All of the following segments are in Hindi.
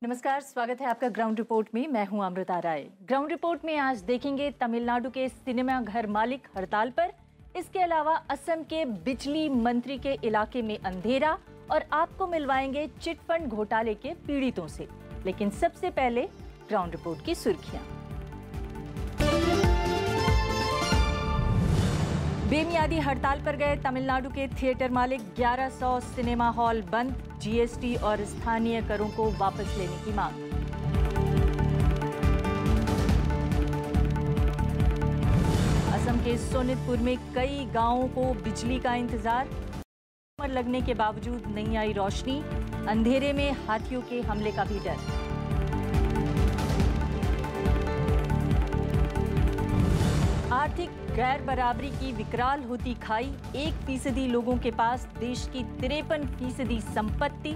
नमस्कार, स्वागत है आपका ग्राउंड रिपोर्ट में। मैं हूं अमृता राय। ग्राउंड रिपोर्ट में आज देखेंगे तमिलनाडु के सिनेमा घर मालिक हड़ताल पर, इसके अलावा असम के बिजली मंत्री के इलाके में अंधेरा और आपको मिलवाएंगे चिटफंड घोटाले के पीड़ितों से। लेकिन सबसे पहले ग्राउंड रिपोर्ट की सुर्खियां। बेमियादी हड़ताल पर गए तमिलनाडु के थिएटर मालिक, 1100 सिनेमा हॉल बंद, जीएसटी और स्थानीय करों को वापस लेने की मांग। असम के सोनितपुर में कई गांवों को बिजली का इंतजार, लगने के बावजूद नहीं आई रोशनी, अंधेरे में हाथियों के हमले का भी डर। आर्थिक गैर बराबरी की विकराल होती खाई, 1% लोगों के पास देश की 53% संपत्ति,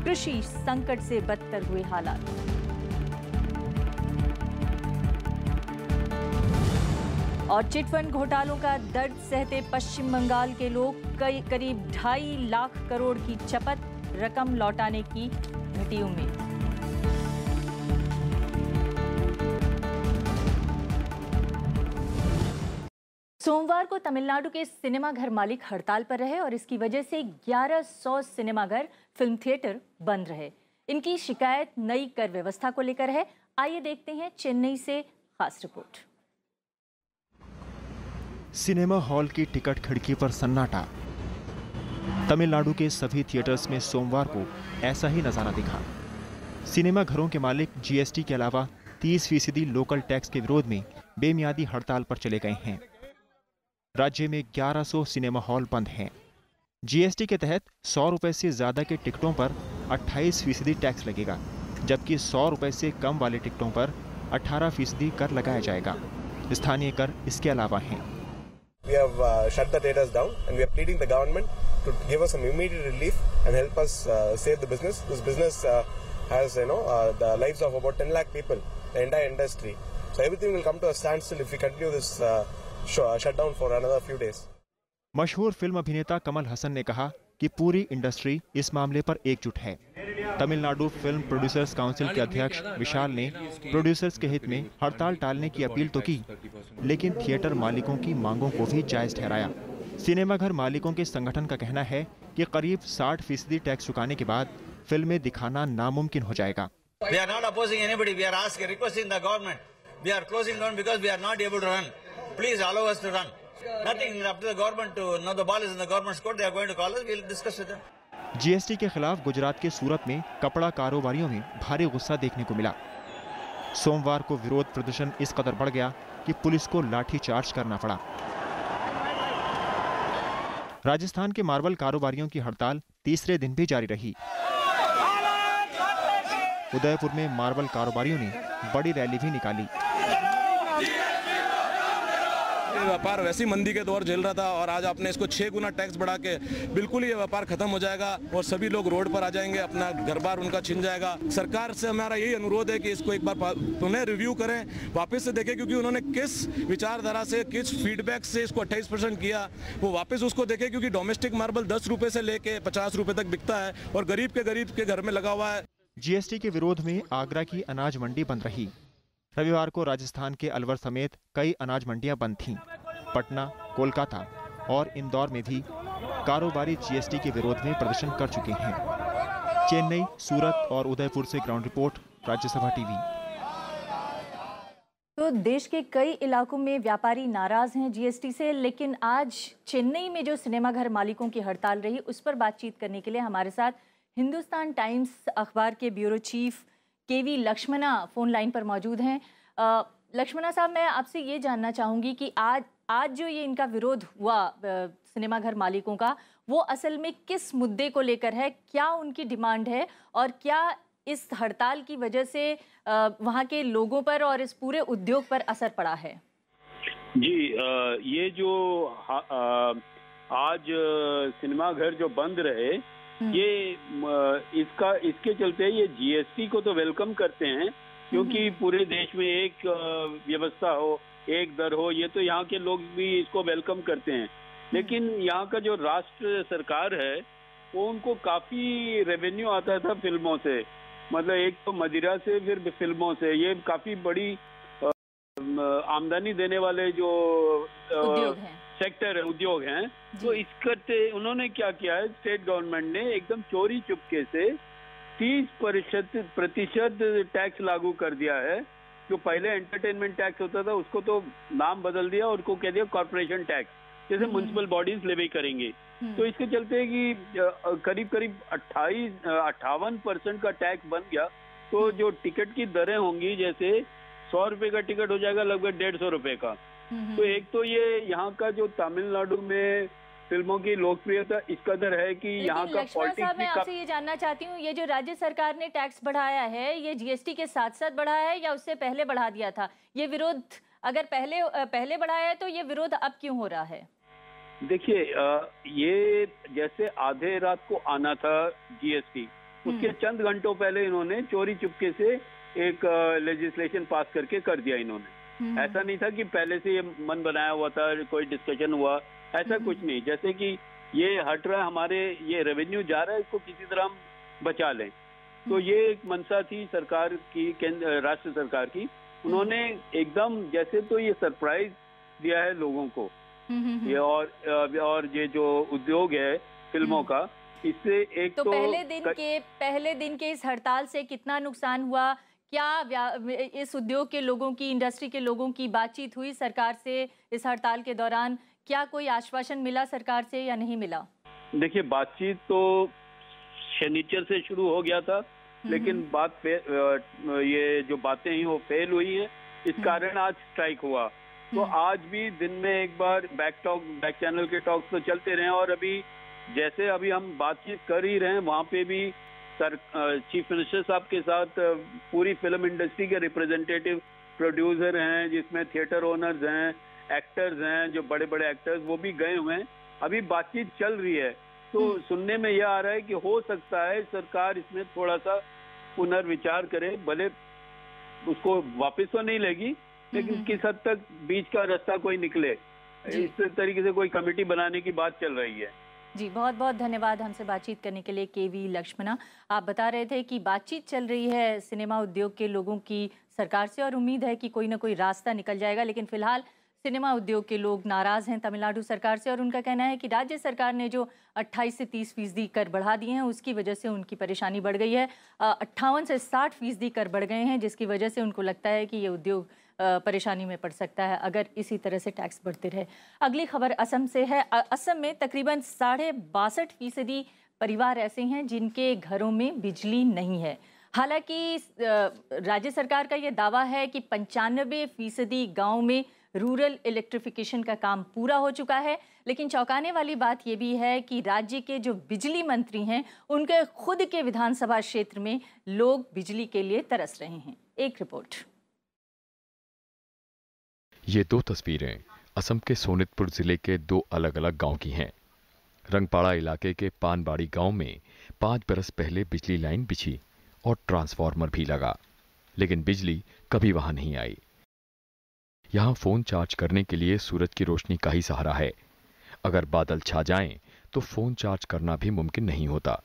कृषि संकट से बदतर हुए हालात। और चिटफंड घोटालों का दर्द सहते पश्चिम बंगाल के लोग, करीब 2.5 लाख करोड़ की चपत, रकम लौटाने की घटी उम्मीद। सोमवार को तमिलनाडु के सिनेमा घर मालिक हड़ताल पर रहे और इसकी वजह से 1100 सिनेमाघर, फिल्म थिएटर बंद रहे। इनकी शिकायत नई कर व्यवस्था को लेकर है। आइए देखते हैं चेन्नई से खास रिपोर्ट। सिनेमा हॉल की टिकट खिड़की पर सन्नाटा। तमिलनाडु के सभी थिएटर्स में सोमवार को ऐसा ही नजारा दिखा। सिनेमा घरों के मालिक जीएसटी के अलावा 30% लोकल टैक्स के विरोध में बेमियादी हड़ताल पर चले गए हैं। राज्य में 1100 सिनेमा हॉल बंद हैं। जीएसटी के तहत 100 रुपए से ज्यादा के टिकटों पर 28% टैक्स लगेगा, जबकि 100 रुपए से कम वाले टिकटों पर 18% कर लगाया जाएगा। स्थानीय कर इसके अलावा हैं। We have shut the theaters down and we are pleading the government to give us some immediate relief and help us save the business. This business has, the lives of about 10 lakh people, the entire industry. So everything will come to a standstill if we continue this shutdown for another few days. मशहूर फिल्म अभिनेता कमल हसन ने कहा कि पूरी इंडस्ट्री इस मामले पर एकजुट है। तमिलनाडु फिल्म प्रोड्यूसर्स काउंसिल के अध्यक्ष विशाल ने प्रोड्यूसर्स के हित में हड़ताल टालने की अपील तो की, लेकिन थिएटर मालिकों की मांगों को भी जायज ठहराया। सिनेमाघर मालिकों के संगठन का कहना है कि करीब 60% टैक्स चुकाने के बाद फिल्में दिखाना नामुमकिन हो जाएगा। We are not opposing anybody. We are asking, requesting the government. We are closing down because we are not able to run. Please allow us to run. Nothing up to the government to. Now the ball is in the government's court. They are going to call us. We will discuss with them. GST के खिलाफ गुजरात के सूरत में कपड़ा कारोबारियों में भारी गुस्सा देखने को मिला। सोमवार को विरोध प्रदर्शन इस कदर बढ़ गया कि पुलिस को लाठीचार्ज करना पड़ा। राजस्थान के मार्बल कारोबारियों की हड़ताल तीसरे दिन भी जारी रही। उदयपुर में मार्बल कारोबारियों ने बड़ी रैली भी निकाली। व्यापार वैसी मंदी के दौर झेल रहा था और आज आपने इसको 6 गुना टैक्स बढ़ा के बिल्कुल ये व्यापार खत्म हो जाएगा और सभी लोग रोड पर आ जाएंगे, अपना घर बार उनका छिन जाएगा। सरकार से हमारा यही अनुरोध है कि इसको एक बार पुनः रिव्यू करें, वापस से देखें, क्योंकि उन्होंने किस विचारधारा से, किस फीडबैक से इसको 28% किया, वो वापस उसको देखें, क्योंकि डोमेस्टिक मार्बल 10 रुपए से लेके 50 रुपए तक बिकता है और गरीब के घर में लगा हुआ है। जीएसटी के विरोध में आगरा की अनाज मंडी बंद रही। रविवार को राजस्थान के अलवर समेत कई अनाज मंडियां बंद थीं। पटना, कोलकाता और इंदौर में भी कारोबारी जीएसटी के विरोध में प्रदर्शन कर चुके हैं। चेन्नई, सूरत और उदयपुर से ग्राउंड रिपोर्ट, राज्यसभा टीवी। तो देश के कई इलाकों में व्यापारी नाराज हैं जीएसटी से, लेकिन आज चेन्नई में जो सिनेमाघर मालिकों की हड़ताल रही, उस पर बातचीत करने के लिए हमारे साथ हिंदुस्तान टाइम्स अखबार के ब्यूरो चीफ केवी लक्ष्मणा फोन लाइन पर मौजूद हैं। लक्ष्मणा साहब, मैं आपसे ये जानना चाहूँगी कि आज जो ये इनका विरोध हुआ सिनेमाघर मालिकों का, वो असल में किस मुद्दे को लेकर है? क्या उनकी डिमांड है और क्या इस हड़ताल की वजह से वहाँ के लोगों पर और इस पूरे उद्योग पर असर पड़ा है? जी, ये जो आज सिनेमाघर जो बंद रहे, ये इसके चलते ये जीएसटी को तो वेलकम करते हैं, क्योंकि पूरे देश में एक व्यवस्था हो, एक दर हो, ये तो यहाँ के लोग भी इसको वेलकम करते हैं। लेकिन यहाँ का जो राष्ट्र सरकार है, वो उनको काफी रेवेन्यू आता था फिल्मों से, मतलब एक तो मदिरा से, फिर फिल्मों से, ये काफी बड़ी आमदनी देने वाले जो सेक्टर है, उद्योग हैं। तो इस करते उन्होंने क्या किया है, स्टेट गवर्नमेंट ने एकदम चोरी चुपके से 30% टैक्स लागू कर दिया है। जो पहले एंटरटेनमेंट टैक्स होता था उसको तो नाम बदल दिया और उसको कह दिया कॉर्पोरेशन टैक्स, जैसे म्युनिसिपल बॉडीज लेवी करेंगे। तो इसके चलते कि करीब 58% का टैक्स बन गया। तो जो टिकट की दरें होंगी, जैसे 100 रुपए का टिकट हो जाएगा लगभग 150 रुपए का। तो एक तो ये यहाँ का जो तमिलनाडु में फिल्मों की लोकप्रियता इस कदर है कि यहाँ का पॉलिटिक्स। मैं आपसे ये जानना चाहती हूँ, ये जो राज्य सरकार ने टैक्स बढ़ाया है, ये जीएसटी के साथ साथ बढ़ाया है या उससे पहले बढ़ा दिया था? ये विरोध अगर पहले बढ़ाया है तो ये विरोध अब क्यों हो रहा है? देखिए, ये जैसे आधे रात को आना था जीएसटी, उसके चंद घंटों पहले इन्होंने चोरी चुपके से एक लेजिस्लेशन पास करके कर दिया इन्होंने। ऐसा नहीं था कि पहले से ये मन बनाया हुआ था, कोई डिस्कशन हुआ, ऐसा कुछ नहीं। जैसे कि ये हट रहा है, हमारे ये रेवेन्यू जा रहा है, इसको किसी तरह हम बचा लें। तो ये एक मंशा थी सरकार की, राष्ट्र सरकार की। उन्होंने एकदम जैसे तो ये सरप्राइज दिया है लोगों को, ये और ये जो उद्योग है फिल्मों का, इससे एक तो पहले दिन के इस हड़ताल से कितना नुकसान हुआ? क्या इस उद्योग के लोगों की, इंडस्ट्री के लोगों की बातचीत हुई सरकार से इस हड़ताल के दौरान? क्या कोई आश्वासन मिला सरकार से या नहीं मिला? देखिए, बातचीत तो शनिचर से शुरू हो गया था, लेकिन ये जो बातें ही वो फेल हुई हैं, इस कारण आज स्ट्राइक हुआ। तो आज भी दिन में एक बार बैक चैनल के टॉक्स तो चलते रहे, और अभी हम बातचीत कर ही रहे हैं, वहाँ पे भी चीफ मिनिस्टर साहब के साथ पूरी फिल्म इंडस्ट्री के रिप्रेजेंटेटिव, प्रोड्यूसर हैं, जिसमें थिएटर ओनर्स हैं, एक्टर्स हैं, जो बड़े बड़े एक्टर्स, वो भी गए हुए हैं। अभी बातचीत चल रही है। तो सुनने में यह आ रहा है कि हो सकता है सरकार इसमें थोड़ा सा पुनर्विचार करे, भले उसको वापस तो नहीं लेगी, लेकिन किस हद तक बीच का रास्ता कोई निकले, इस तरीके से कोई कमेटी बनाने की बात चल रही है। जी, बहुत बहुत धन्यवाद हमसे बातचीत करने के लिए केवी लक्ष्मणा। आप बता रहे थे कि बातचीत चल रही है सिनेमा उद्योग के लोगों की सरकार से, और उम्मीद है कि कोई ना कोई रास्ता निकल जाएगा। लेकिन फिलहाल सिनेमा उद्योग के लोग नाराज़ हैं तमिलनाडु सरकार से, और उनका कहना है कि राज्य सरकार ने जो 28 से 30% कर बढ़ा दिए हैं, उसकी वजह से उनकी परेशानी बढ़ गई है। 58 से 60% कर बढ़ गए हैं, जिसकी वजह से उनको लगता है कि ये उद्योग परेशानी में पड़ सकता है अगर इसी तरह से टैक्स बढ़ते रहे। अगली खबर असम से है। असम में तकरीबन 62.5% परिवार ऐसे हैं जिनके घरों में बिजली नहीं है। हालांकि राज्य सरकार का ये दावा है कि 95% गाँव में रूरल इलेक्ट्रिफिकेशन का काम पूरा हो चुका है। लेकिन चौंकाने वाली बात यह भी है कि राज्य के जो बिजली मंत्री हैं, उनके खुद के विधानसभा क्षेत्र में लोग बिजली के लिए तरस रहे हैं। एक रिपोर्ट। ये दो तस्वीरें असम के सोनितपुर जिले के दो अलग अलग गांव की हैं। रंगपाड़ा इलाके के पानबाड़ी गांव में 5 बरस पहले बिजली लाइन बिछी और ट्रांसफार्मर भी लगा, लेकिन बिजली कभी वहां नहीं आई। यहां फोन चार्ज करने के लिए सूरज की रोशनी का ही सहारा है। अगर बादल छा जाएं तो फोन चार्ज करना भी मुमकिन नहीं होता।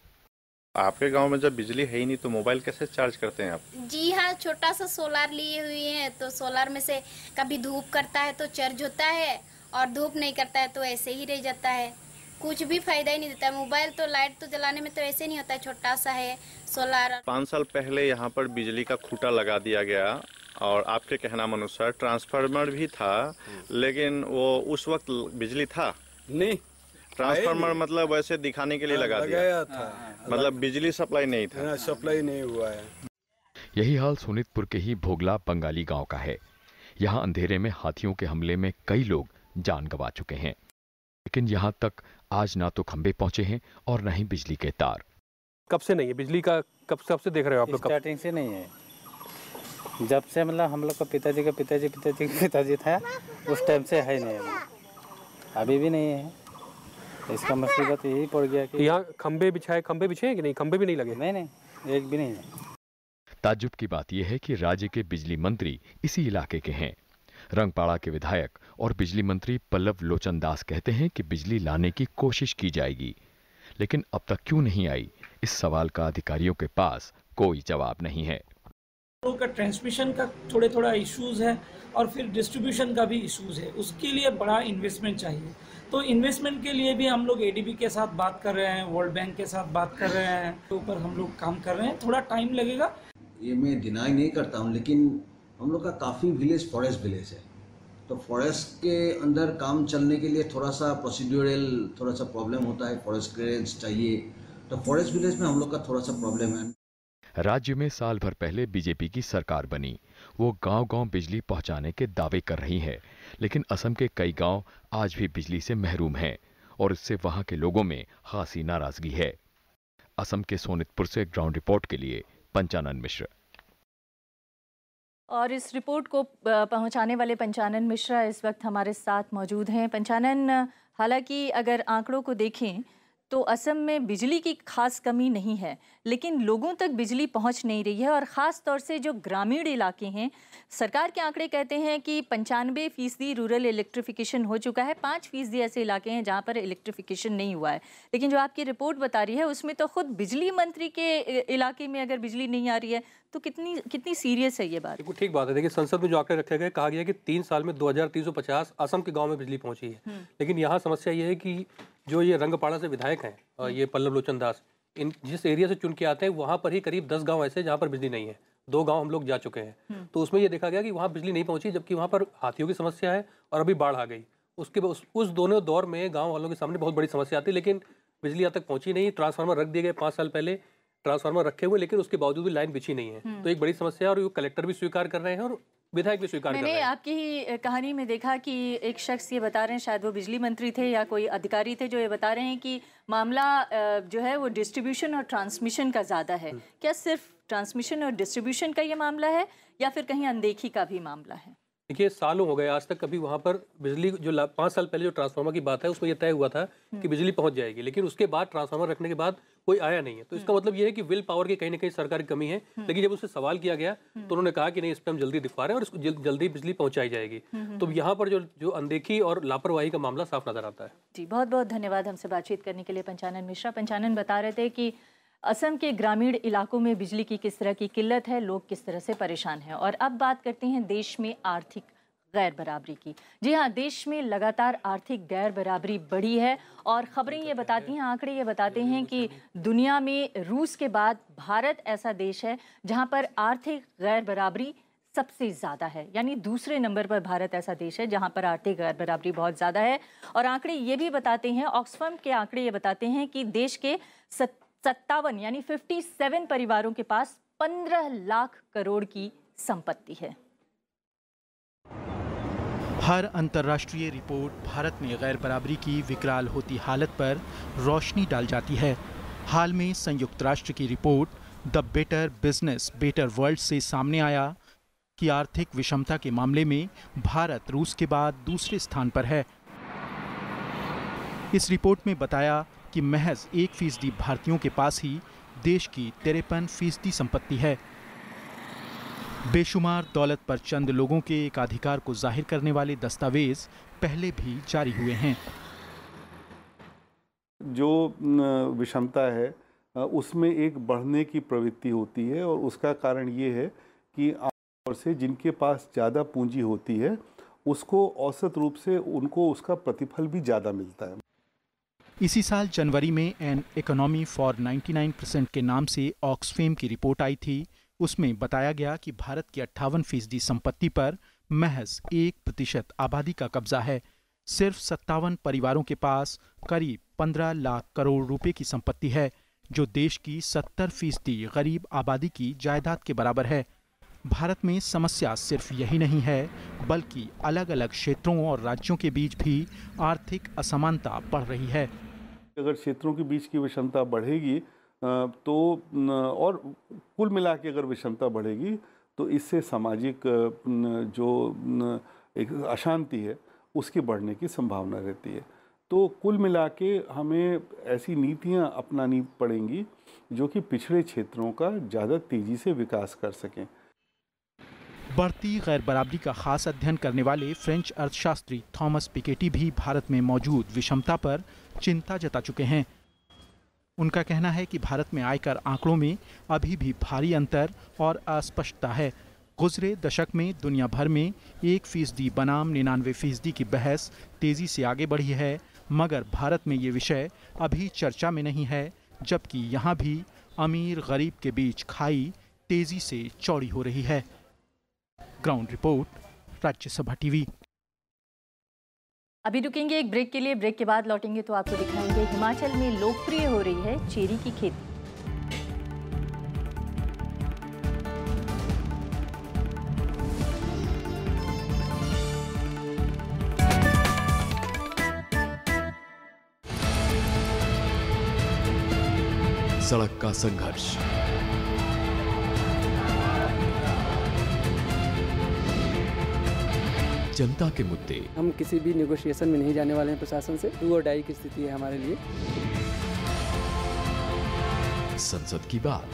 आपके गांव में जब बिजली है ही नहीं तो मोबाइल कैसे चार्ज करते हैं आप? जी हाँ, छोटा सा सोलार लिए हुए हैं, तो सोलार में से कभी धूप करता है तो चार्ज होता है, और धूप नहीं करता है तो ऐसे ही रह जाता है। कुछ भी फायदा ही नहीं देता है। मोबाइल तो लाइट तो जलाने में तो ऐसे नहीं होता है, छोटा सा है सोलार। 5 साल पहले यहाँ पर बिजली का खूंटा लगा दिया गया, और आपके कहना अनुसार ट्रांसफार्मर भी था, लेकिन वो उस वक्त बिजली था नहीं। ट्रांसफार्मर मतलब वैसे दिखाने के लिए लगा दिया था, मतलब बिजली सप्लाई नहीं था। सप्लाई नहीं हुआ है। यही हाल सोनितपुर के ही भोगला बंगाली गांव का है। यहाँ अंधेरे में हाथियों के हमले में कई लोग जान गंवा चुके हैं, लेकिन यहाँ तक आज ना तो खंबे पहुंचे हैं और न ही बिजली के तार। कब से नहीं है बिजली का? कब से देख रहे हो आप लोग? स्टार्टिंग से नहीं है, जब से मतलब हम लोग का पिताजी था उस टाइम से है नहीं, अभी भी नहीं है। इसका मुसीबत यही पड़ गया कि यहाँ खंबे बिछे हैं कि नहीं? खंबे भी नहीं लगे? नहीं, एक भी नहीं है। ताज्जुब की बात यह है कि राज्य के बिजली मंत्री इसी इलाके के हैं। रंगपाड़ा के विधायक और बिजली मंत्री पल्लव लोचन दास कहते हैं कि बिजली लाने की कोशिश की जाएगी, लेकिन अब तक क्यों नहीं आई, इस सवाल का अधिकारियों के पास कोई जवाब नहीं है। का ट्रांसमिशन का थोड़ा इश्यूज है और फिर डिस्ट्रीब्यूशन का भी इश्यूज है, उसके लिए बड़ा इन्वेस्टमेंट चाहिए। तो इन्वेस्टमेंट के लिए भी हम लोग एडीबी के साथ बात कर रहे हैं, वर्ल्ड बैंक के साथ बात कर रहे हैं, तो ऊपर हम लोग काम कर रहे हैं, थोड़ा टाइम लगेगा। ये मैं डिनाई नहीं करता हूँ, लेकिन हम लोग का काफ़ी विलेज फॉरेस्ट विलेज है, तो फॉरेस्ट के अंदर काम चलने के लिए थोड़ा सा प्रोसीड्यूरल थोड़ा सा प्रॉब्लम होता है, फॉरेस्ट क्लियरेंस चाहिए, तो फॉरेस्ट विलेज में हम लोग का थोड़ा सा प्रॉब्लम है। राज्य में साल भर पहले बीजेपी की सरकार बनी, वो गांव-गांव बिजली पहुंचाने के दावे कर रही है, लेकिन असम के कई गांव आज भी बिजली से महरूम हैं और इससे वहां के लोगों में खासी नाराजगी है। असम के सोनितपुर से ग्राउंड रिपोर्ट के लिए पंचानन मिश्र। और इस रिपोर्ट को पहुंचाने वाले पंचानन मिश्रा इस वक्त हमारे साथ मौजूद हैं। पंचानन, हालांकि अगर आंकड़ों को देखें तो असम में बिजली की खास कमी नहीं है, लेकिन लोगों तक बिजली पहुंच नहीं रही है और ख़ास तौर से जो ग्रामीण इलाके हैं, सरकार के आंकड़े कहते हैं कि 95% रूरल इलेक्ट्रिफिकेशन हो चुका है, 5% ऐसे इलाके हैं जहां पर इलेक्ट्रिफिकेशन नहीं हुआ है। लेकिन जो आपकी रिपोर्ट बता रही है उसमें तो खुद बिजली मंत्री के इलाके में अगर बिजली नहीं आ रही है तो कितनी सीरियस है ये बात? बिल्कुल ठीक बात है। देखिए, संसद में जो आंकड़े रखे गए, कहा गया कि 3 साल में 2350 असम के गांव में बिजली पहुंची है। लेकिन यहाँ समस्या ये है कि जो ये रंगपाड़ा से विधायक हैं और ये पल्लव लोचन दास, इन जिस एरिया से चुन के आते हैं वहाँ पर ही करीब 10 गाँव ऐसे जहाँ पर बिजली नहीं है। 2 गाँव हम लोग जा चुके हैं, तो उसमें ये देखा गया कि वहाँ बिजली नहीं पहुँची, जबकि वहाँ पर हाथियों की समस्या है और अभी बाढ़ आ गई। उसके उस दोनों दौर में गाँव वालों के सामने बहुत बड़ी समस्या आती, लेकिन बिजली यहाँ तक पहुँची नहीं। ट्रांसफार्मर रख दिए गए 5 साल पहले, ट्रांसफार्मर रखे हुए, लेकिन उसके बावजूद भी लाइन बिछी नहीं है। तो एक बड़ी समस्या है और कलेक्टर भी स्वीकार कर रहे हैं और विधायक भी स्वीकार कर रहे हैं। मैंने आपकी ही कहानी में देखा कि एक शख्स ये बता रहे हैं, शायद वो बिजली मंत्री थे या कोई अधिकारी थे, जो ये बता रहे हैं कि मामला जो है वो डिस्ट्रीब्यूशन और ट्रांसमिशन का ज़्यादा है। क्या सिर्फ ट्रांसमिशन और डिस्ट्रीब्यूशन का ये मामला है या फिर कहीं अनदेखी का भी मामला है? देखिए, सालों हो गए आज तक कभी वहाँ पर बिजली, जो 5 साल पहले जो ट्रांसफार्मर की बात है उसमें यह तय हुआ था कि बिजली पहुँच जाएगी, लेकिन उसके बाद ट्रांसफार्मर रखने के बाद कोई आया नहीं है। तो इसका मतलब ये है कि विल पावर की कहीं ना कहीं सरकारी कमी है। लेकिन जब उससे सवाल किया गया तो उन्होंने कहा कि नहीं, इस पर हम जल्दी दिखवा रहे हैं और इसको जल्दी बिजली पहुँचाई जाएगी। तो यहाँ पर जो अनदेखी और लापरवाही का मामला साफ नजर आता है। जी, बहुत बहुत धन्यवाद हमसे बातचीत करने के लिए पंचानन मिश्रा। पंचानन बता रहे थे कि असम के ग्रामीण इलाकों में बिजली की किस तरह की किल्लत है, लोग किस तरह से परेशान हैं। और अब बात करते हैं देश में आर्थिक गैर बराबरी की। जी हाँ, देश में लगातार आर्थिक गैर बराबरी बढ़ी है और खबरें ये बताती हैं, आंकड़े ये बताते हैं कि दुनिया में रूस के बाद भारत ऐसा देश है जहां पर आर्थिक गैर बराबरी सबसे ज़्यादा है। यानी दूसरे नंबर पर भारत ऐसा देश है जहां पर आर्थिक गैर बराबरी बहुत ज़्यादा है। और आंकड़े ये भी बताते हैं, ऑक्सफैम के आंकड़े ये बताते हैं कि देश के 57 यानी 57 परिवारों के पास 15 लाख करोड़ की संपत्ति है। हर अंतर्राष्ट्रीय रिपोर्ट भारत में गैर बराबरी की विकराल होती हालत पर रोशनी डाल जाती है। हाल में संयुक्त राष्ट्र की report the better business better world से सामने आया कि आर्थिक विषमता के मामले में भारत रूस के बाद दूसरे स्थान पर है। इस रिपोर्ट में बताया कि महज 1% भारतीयों के पास ही देश की 53% संपत्ति है। बेशुमार दौलत पर चंद लोगों के एकाधिकार को जाहिर करने वाले दस्तावेज पहले भी जारी हुए हैं। जो विषमता है उसमें एक बढ़ने की प्रवृत्ति होती है और उसका कारण ये है कि आमतौर से जिनके पास ज़्यादा पूंजी होती है उसको औसत रूप से उनको उसका प्रतिफल भी ज़्यादा मिलता है। इसी साल जनवरी में एन इकोनॉमी फॉर 99% के नाम से ऑक्सफैम की रिपोर्ट आई थी। उसमें बताया गया कि भारत की 58% संपत्ति पर महज 1% आबादी का कब्जा है। सिर्फ 57 परिवारों के पास करीब 15 लाख करोड़ रुपए की संपत्ति है, जो देश की 70% गरीब आबादी की जायदाद के बराबर है। भारत में समस्या सिर्फ यही नहीं है, बल्कि अलग अलग क्षेत्रों और राज्यों के बीच भी आर्थिक असमानता बढ़ रही है। अगर क्षेत्रों के बीच की विषमता बढ़ेगी तो और कुल मिला के अगर विषमता बढ़ेगी तो इससे सामाजिक जो एक अशांति है उसके बढ़ने की संभावना रहती है। तो कुल मिला के हमें ऐसी नीतियां अपनानी पड़ेंगी जो कि पिछड़े क्षेत्रों का ज़्यादा तेज़ी से विकास कर सकें। बढ़ती गैर बराबरी का खास अध्ययन करने वाले फ्रेंच अर्थशास्त्री थॉमस पिकेटी भी भारत में मौजूद विषमता पर चिंता जता चुके हैं। उनका कहना है कि भारत में आयकर आंकड़ों में अभी भी भारी अंतर और अस्पष्टता है। गुजरे दशक में दुनिया भर में 1% बनाम 99% की बहस तेजी से आगे बढ़ी है, मगर भारत में ये विषय अभी चर्चा में नहीं है, जबकि यहाँ भी अमीर गरीब के बीच खाई तेजी से चौड़ी हो रही है। Ground report, Rajya Sabha TV. अभी रुकेंगे एक ब्रेक के लिए। ब्रेक के बाद लौटेंगे तो आपको दिखाएंगे हिमाचल में लोकप्रिय हो रही है चेरी की खेती। सड़क का संघर्ष, जनता के मुद्दे। हम किसी भी नेगोशिएशन में नहीं जाने वाले हैं प्रशासन से। डू और डाई की स्थिति है हमारे लिए। संसद की बात,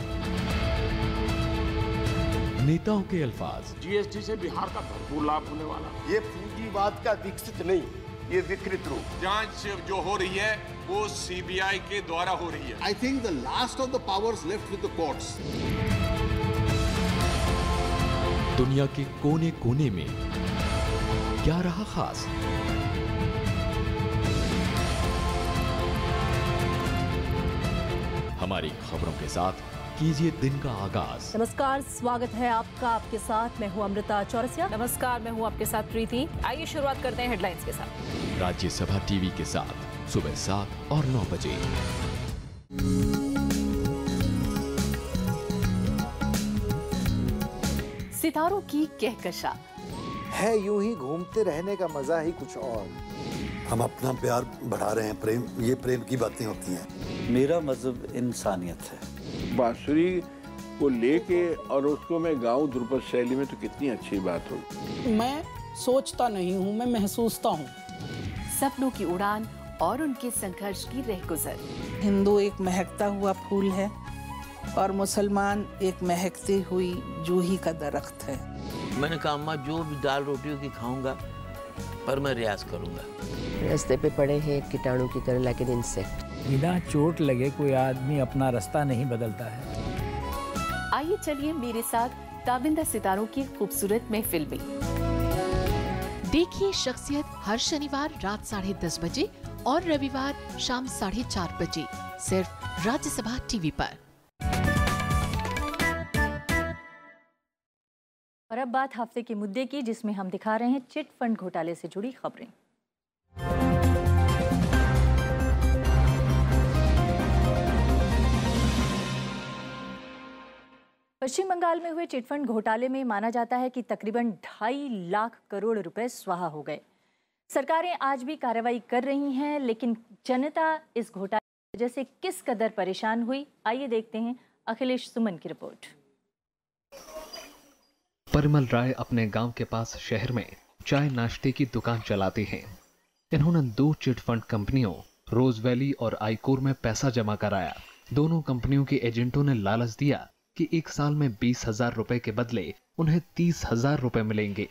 नेताओं के अल्फाज। जीएसटी से बिहार का भरपूर लाभ होने वाला। ये पूंजीवाद का विकसित नहीं, ये विकृत रूप। जांच जो हो रही है वो सीबीआई के द्वारा हो रही है। I think the last of the powers left with the courts. दुनिया के कोने कोने में क्या रहा खास? हमारी खबरों के साथ कीजिए दिन का आगाज। नमस्कार, स्वागत है आपका। आपके साथ मैं हूं अमृता चौरसिया। नमस्कार, मैं हूं आपके साथ प्रीति। आइए शुरुआत करते हैं हेडलाइंस के साथ। राज्यसभा टीवी के साथ सुबह 7 और 9 बजे। सितारों की कहकशा है, यूं ही घूमते रहने का मजा ही कुछ और। हम अपना प्यार बढ़ा रहे हैं, प्रेम, ये प्रेम की बातें होती हैं। मेरा मजहब इंसानियत है। बांसुरी को लेके और उसको मैं गाऊं ध्रुपद शैली में तो कितनी अच्छी बात होगी। मैं सोचता नहीं हूँ, मैं महसूसता हूँ। सपनों की उड़ान और उनके संघर्ष की रहगुजर। हिंदू एक महकता हुआ फूल है और मुसलमान एक महकती हुई जूही का दरख्त है। मैंने कहा अम्मा जो भी दाल रोटियों की खाऊंगा पर मैं रियाज करूंगा। रास्ते पे पड़े हैं कीटाणु की तरह, लेकिन इंसेक्ट। बिना चोट लगे कोई आदमी अपना रास्ता नहीं बदलता है। आइए चलिए मेरे साथ ताबिंदा सितारों की खूबसूरत महफिल में। देखिए शख्सियत हर शनिवार रात 10:30 बजे और रविवार शाम 4:30 बजे सिर्फ राज्यसभा टीवी पर। और अब बात हफ्ते के मुद्दे की, जिसमें हम दिखा रहे हैं चिट फंड घोटाले से जुड़ी खबरें। पश्चिम बंगाल में हुए चिटफंड घोटाले में माना जाता है कि तकरीबन 2.5 लाख करोड़ रुपए स्वाहा हो गए। सरकारें आज भी कार्रवाई कर रही हैं, लेकिन जनता इस घोटाले की वजह से किस कदर परेशान हुई, आइए देखते हैं अखिलेश सुमन की रिपोर्ट। परिमल राय अपने गांव के पास शहर में चाय नाश्ते की दुकान चलाते हैं। इन्होंने 2 चिटफंड कंपनियों रोज वैली और आईकोर में पैसा जमा कराया। दोनों कंपनियों के एजेंटों ने लालच दिया कि 1 साल में 20,000 रुपए के बदले उन्हें 30,000 रुपए मिलेंगे।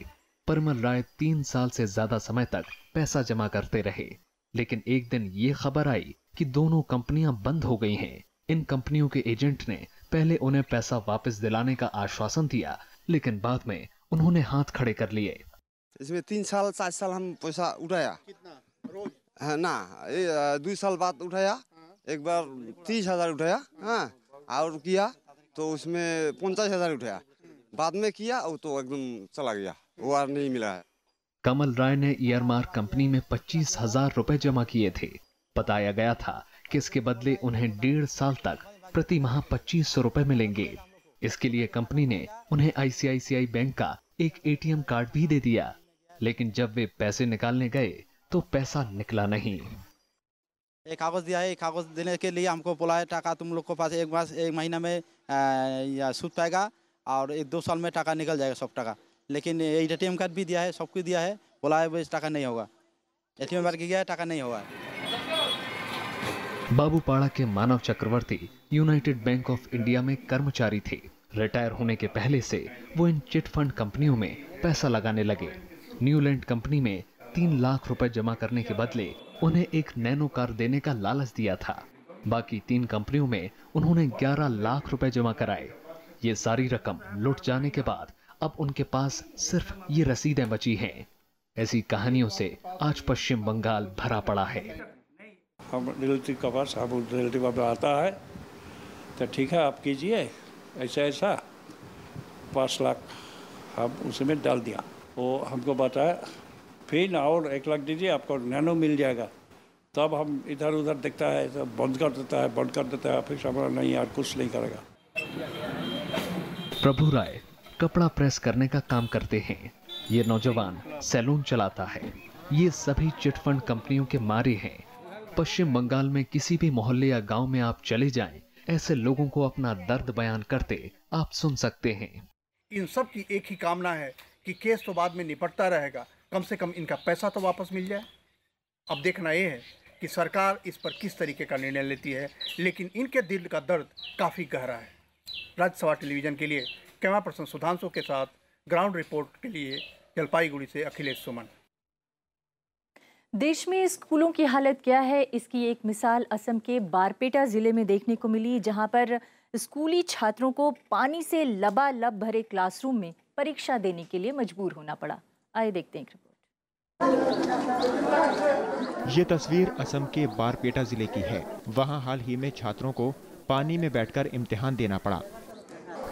परिमल राय 3 साल से ज्यादा समय तक पैसा जमा करते रहे, लेकिन एक दिन ये खबर आई कि दोनों कंपनियां बंद हो गई हैं। इन कंपनियों के एजेंट ने पहले उन्हें पैसा वापस दिलाने का आश्वासन दिया, लेकिन बाद में उन्होंने हाथ खड़े कर लिए। इसमें 3 साल 4 साल हम पैसा उठाया। कितना रोज? है ना, 2 साल बाद उठाया। एक बार 30,000 उठाया, हाँ, और किया तो उसमें 50,000 उठाया। बाद में किया वो तो एकदम चला गया, वो और नहीं मिला है। कमल राय ने ईयरमार्क कंपनी में 25,000 रुपए जमा किए थे। बताया गया था कि इसके बदले उन्हें 1.5 साल तक प्रति माह 2,500 रुपए मिलेंगे। इसके लिए कंपनी ने उन्हें ICICI बैंक का एक ATM कार्ड भी दे दिया, लेकिन जब वे पैसे निकालने गए तो पैसा निकला नहीं। एक कागज दिया है, कागज देने के लिए हमको बोला है टाका तुम लोग के पास एक महीना में या सूद पाएगा और 1-2 साल में टाका निकल जाएगा सब टाका। लेकिन ATM कार्ड भी दिया है, सब कुछ दिया है, बोला है बस टाका नहीं होगा। ATM कार्ड गया है, टाका नहीं होगा। बाबूपाड़ा के मानव चक्रवर्ती यूनाइटेड बैंक ऑफ इंडिया में कर्मचारी थे। रिटायर होने के पहले से वो इन चिटफंड कंपनियों में पैसा लगाने लगे। न्यूलैंड कंपनी में 3 लाख रुपए जमा करने के बदले उन्हें एक नैनो कार देने का लालच दिया था। बाकी 3 कंपनियों में उन्होंने 11 लाख रुपए जमा कराए। ये सारी रकम लुट जाने के बाद अब उनके पास सिर्फ ये रसीदें बची हैं। ऐसी कहानियों से आज पश्चिम बंगाल भरा पड़ा है। हम रिलेटिव के पास अब रिलेटिव अब आता है तो ठीक है आप कीजिए ऐसा 5 लाख हम उसमें डाल दिया। वो हमको बताया फिर और 1 लाख दीजिए आपको नैनो मिल जाएगा। तब हम इधर उधर देखता है तो बंद कर देता है फिर हमारा नहीं यार कुछ नहीं करेगा। प्रभु राय कपड़ा प्रेस करने का काम करते हैं। ये नौजवान सैलून चलाता है। ये सभी चिटफंड कंपनियों के मारे हैं। पश्चिम बंगाल में किसी भी मोहल्ले या गांव में आप चले जाएं, ऐसे लोगों को अपना दर्द बयान करते आप सुन सकते हैं। इन सब की एक ही कामना है कि केस तो बाद में निपटता रहेगा, कम से कम इनका पैसा तो वापस मिल जाए। अब देखना यह है कि सरकार इस पर किस तरीके का निर्णय लेती है, लेकिन इनके दिल का दर्द काफ़ी गहरा है। राज्यसभा टेलीविजन के लिए कैमरा पर्सन सुधांशु के साथ ग्राउंड रिपोर्ट के लिए जलपाईगुड़ी से अखिलेश सुमन। देश में स्कूलों की हालत क्या है, इसकी एक मिसाल असम के बारपेटा जिले में देखने को मिली, जहां पर स्कूली छात्रों को पानी से लबालब भरे क्लासरूम में परीक्षा देने के लिए मजबूर होना पड़ा। आइए देखते हैं एक रिपोर्ट। ये तस्वीर असम के बारपेटा जिले की है। वहां हाल ही में छात्रों को पानी में बैठकर इम्तिहान देना पड़ा।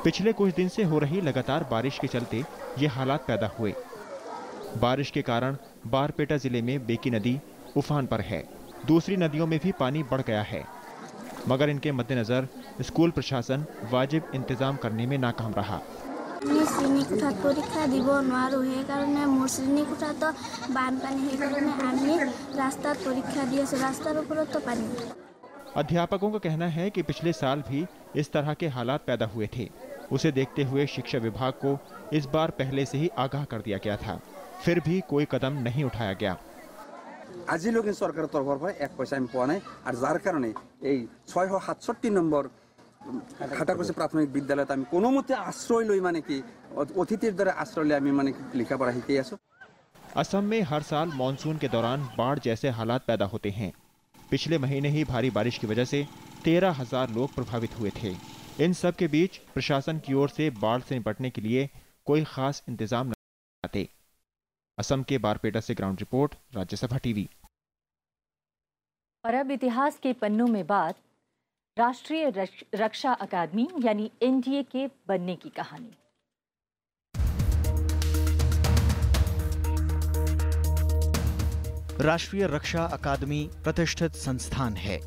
पिछले कुछ दिन से हो रही लगातार बारिश के चलते ये हालात पैदा हुए। बारिश के कारण बारपेटा जिले में बेकी नदी उफान पर है। दूसरी नदियों में भी पानी बढ़ गया है, मगर इनके मद्देनजर स्कूल प्रशासन वाजिब इंतजाम करने में नाकाम रहा। अध्यापकों का कहना है कि पिछले साल भी इस तरह के हालात पैदा हुए थे। उसे देखते हुए शिक्षा विभाग को इस बार पहले से ही आगाह कर दिया गया था, फिर भी कोई कदम नहीं उठाया गया। আজি লোক সরকারের তরফের পৰা 1 পয়সা আমি পোৱা নাই আর যার কারণে এই 667 নম্বর খাটাকুছি প্রাথমিক বিদ্যালয়ত আমি কোনোমতে আশ্রয় লই মানে কি অতিথির দ্বারা আশ্রয় লৈ আমি মানে লেখাপড়া শিকাই আছো। असम में हर साल मानसून के दौरान बाढ़ जैसे हालात पैदा होते हैं। पिछले महीने ही भारी बारिश की वजह से 13,000 लोग प्रभावित हुए थे। इन सब के बीच प्रशासन की ओर से बाढ़ से निपटने के लिए कोई खास इंतजाम नहीं आते। असम के बारपेटा से ग्राउंड रिपोर्ट, राज्यसभा टीवी। और अब इतिहास के पन्नों में बात राष्ट्रीय रक्षा अकादमी यानी एनडीए के बनने की कहानी। राष्ट्रीय रक्षा अकादमी प्रतिष्ठित संस्थान है।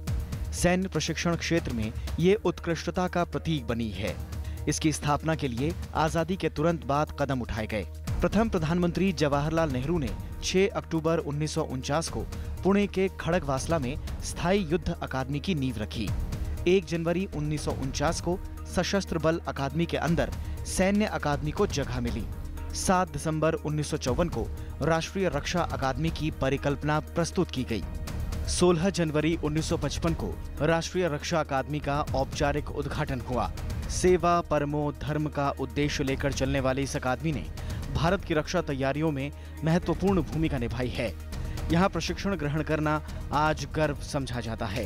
सैन्य प्रशिक्षण क्षेत्र में ये उत्कृष्टता का प्रतीक बनी है। इसकी स्थापना के लिए आजादी के तुरंत बाद कदम उठाए गए। प्रथम प्रधानमंत्री जवाहरलाल नेहरू ने 6 अक्टूबर 1949 को पुणे के खड़गवासला में स्थायी युद्ध अकादमी की नींव रखी। 1 जनवरी 1949 को सशस्त्र बल अकादमी के अंदर सैन्य अकादमी को जगह मिली। 7 दिसंबर 1954 को राष्ट्रीय रक्षा अकादमी की परिकल्पना प्रस्तुत की गई। 16 जनवरी 1955 को राष्ट्रीय रक्षा अकादमी का औपचारिक उद्घाटन हुआ। सेवा परमो धर्म का उद्देश्य लेकर चलने वाली इस अकादमी ने भारत की रक्षा तैयारियों में महत्वपूर्ण भूमिका निभाई है। यहाँ प्रशिक्षण ग्रहण करना आज गर्व समझा जाता है।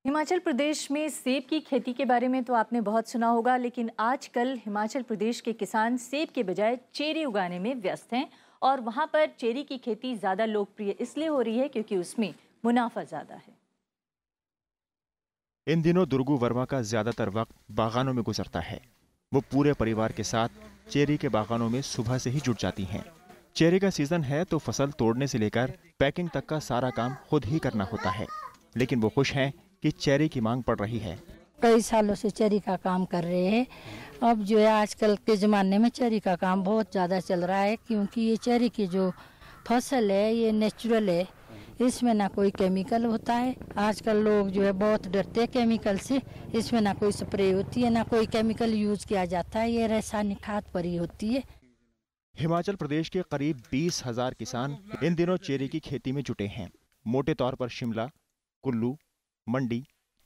हिमाचल प्रदेश में सेब की खेती के बारे में तो आपने बहुत सुना होगा, लेकिन आजकल हिमाचल प्रदेश के किसान सेब के बजाय चेरी उगाने में व्यस्त हैं और वहाँ पर चेरी की खेती ज़्यादा लोकप्रिय इसलिए हो रही है क्योंकि उसमें मुनाफा ज़्यादा है। इन दिनों दुर्गू वर्मा का ज्यादातर वक्त बागानों में गुजरता है। वो पूरे परिवार के साथ चेरी के बागानों में सुबह से ही जुट जाती हैं। चेरी का सीजन है तो फसल तोड़ने से लेकर पैकिंग तक का सारा काम खुद ही करना होता है, लेकिन वो खुश हैं कि चेरी की मांग बढ़ रही है। कई सालों से चेरी का काम कर रहे हैं। अब जो है आजकल के ज़माने में चेरी का काम बहुत ज़्यादा चल रहा है, क्योंकि ये चेरी की जो फसल है ये नेचुरल है, इसमें ना कोई केमिकल होता है। आजकल लोग जो है बहुत डरते हैं केमिकल से। इसमें ना कोई स्प्रे होती है, ना कोई केमिकल यूज किया जाता है, ये रासायनिक खाद पर ही होती है। हिमाचल प्रदेश के करीब 20,000 किसान इन दिनों चेरी की खेती में जुटे हैं। मोटे तौर पर शिमला, कुल्लू, मंडी,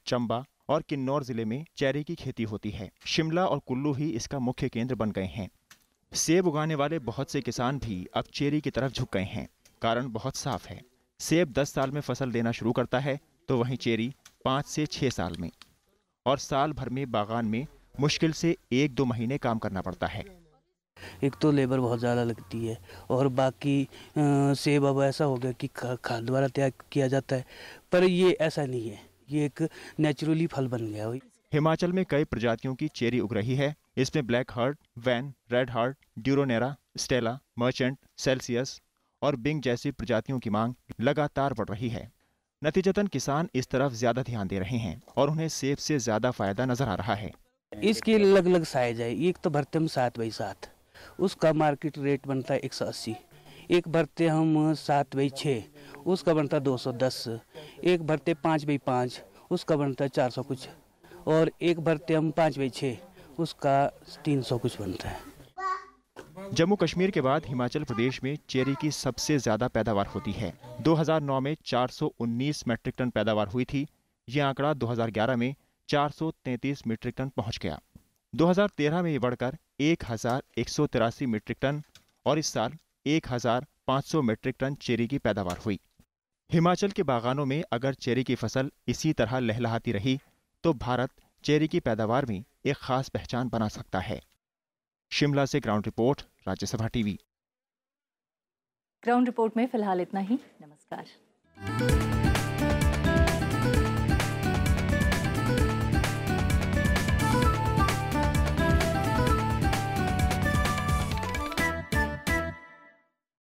चंबा और किन्नौर जिले में चेरी की खेती होती है। शिमला और कुल्लू ही इसका मुख्य केंद्र बन गए हैं। सेब उगाने वाले बहुत से किसान भी अब चेरी की तरफ झुक गए हैं। कारण बहुत साफ है, सेब 10 साल में फसल देना शुरू करता है तो वहीं चेरी 5 से 6 साल में, और साल भर में बागान में मुश्किल से 1-2 महीने काम करना पड़ता है। एक तो लेबर बहुत ज़्यादा लगती है और बाकी सेब अब ऐसा हो गया कि खाद द्वारा तैयार किया जाता है, पर ये ऐसा नहीं है, ये एक नेचुरली फल बन गया। हिमाचल में कई प्रजातियों की चेरी उग रही है। इसमें black heart, van, red heart, ड्यूरोनेरा, स्टेला, मर्चेंट, सेल्सियस और बिंग जैसी प्रजातियों की मांग लगातार बढ़ रही है। नतीजतन किसान इस तरफ ज्यादा ध्यान दे रहे हैं और उन्हें सेब से ज्यादा फायदा नजर आ रहा है। इसकी अलग अलग साइज है। एक तो भरते हम 7x7, उसका मार्केट रेट बनता है 180। एक भरते हम 7x6, उसका बनता 210। एक भरते 5x5, उसका बनता 400 कुछ, और एक भरते हम 5x6, उसका 300 कुछ बनता है। जम्मू कश्मीर के बाद हिमाचल प्रदेश में चेरी की सबसे ज्यादा पैदावार होती है। 2009 में 419 मीट्रिक टन पैदावार हुई थी। ये आंकड़ा 2011 में 433 मीट्रिक टन पहुंच गया। 2013 में ये बढ़कर 1183 मीट्रिक टन और इस साल 1500 मीट्रिक टन चेरी की पैदावार हुई। हिमाचल के बागानों में अगर चेरी की फसल इसी तरह लहलहाती रही तो भारत चेरी की पैदावार में एक खास पहचान बना सकता है। शिमला से ground report, Rajya Sabha TV. Ground report में फिलहाल इतना ही। नमस्कार।